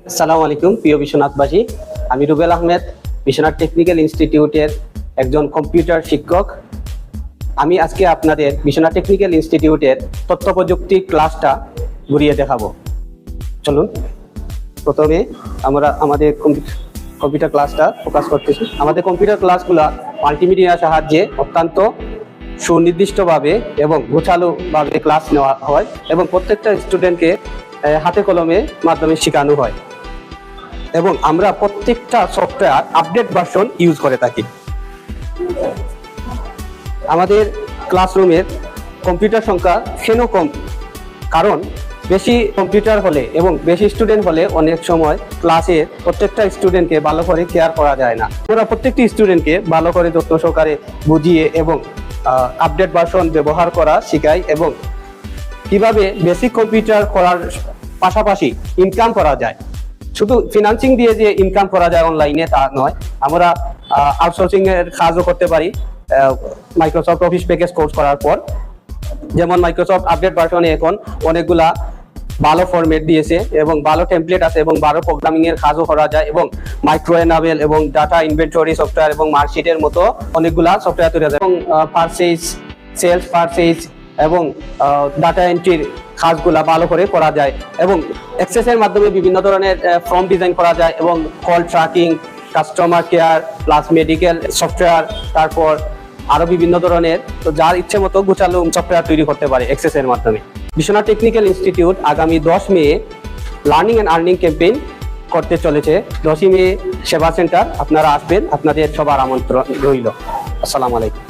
আসসালামু আলাইকুম প্রিয় বিশ্বনাথবাসী, আমি রুবেল আহমেদ, বিশ্বনাথ টেকনিক্যাল ইনস্টিটিউটের একজন কম্পিউটার শিক্ষক। আমি আজকে আপনাদের বিশ্বনাথ টেকনিক্যাল ইনস্টিটিউটের তথ্য প্রযুক্তি ক্লাসটা ঘুরিয়ে দেখাবো। চলুন, প্রথমে আমরা আমাদের কম্পিউটার ক্লাসটা ফোকাস করতেছি। আমাদের কম্পিউটার ক্লাসগুলো মাল্টিমিডিয়ার সাহায্যে অত্যন্ত সুনির্দিষ্টভাবে এবং গোছালোভাবে ক্লাস নেওয়া হয় এবং প্রত্যেকটা স্টুডেন্টকে হাতে কলমে মাধ্যমে শেখানো হয় এবং আমরা প্রত্যেকটা সফটওয়্যার আপডেট ভার্সন ইউজ করে থাকি। আমাদের ক্লাসরুমের কম্পিউটার সংখ্যা কেন কম? কারণ বেশি কম্পিউটার হলে এবং বেশি স্টুডেন্ট হলে অনেক সময় ক্লাসের প্রত্যেকটা স্টুডেন্টকে ভালো করে কেয়ার করা যায় না। আমরা প্রত্যেকটি স্টুডেন্টকে ভালো করে যত্ন সহকারে বুঝিয়ে এবং আপডেট ভার্সন ব্যবহার করা শেখাই এবং কিভাবে বেসিক কম্পিউটার করার পাশাপাশি ইনকাম করা যায়। শুধু ফিনান্সিং দিয়ে যে ইনকাম করা যায় অনলাইনে তা নয়, আমরা আউটসোর্সিং এর কাজও করতে পারি মাইক্রোসফট অফিস প্যাকেজ কোর্স করার পর। যেমন মাইক্রোসফট আপডেট ভার্সনে এখন অনেকগুলা ভালো ফরম্যাট দিয়েছে এবং ভালো টেমপ্লেট আছে এবং ভালো প্রোগ্রামিং এর কাজও করা যায় এবং মাইক্রো এনাবেল এবং ডাটা ইনভেন্টরি সফটওয়্যার এবং মার্কশিটের মতো অনেকগুলা সফটওয়্যার তৈরি আছে এবং পারচেজ, সেলস পারচেজ এবং ডাটা এন্ট্রির কাজগুলা ভালো করে করা যায় এবং এক্সেসের মাধ্যমে বিভিন্ন ধরনের ফর্ম ডিজাইন করা যায় এবং call tracking, customer care plus medical software, তারপর আরো বিভিন্ন ধরনের, তো যার ইচ্ছে মতো গোছালো সফটওয়্যার তৈরি করতে পারে এক্সেসের মাধ্যমে। বিশ্বনাথ টেকনিক্যাল ইনস্টিটিউট আগামী 10 মে লার্নিং অ্যান্ড আর্নিং ক্যাম্পেইন করতে চলেছে। 10 মে সেবা সেন্টার, আপনারা আসবেন, আপনাদের সবার আমন্ত্রণ রইল। আসসালামু আলাইকুম।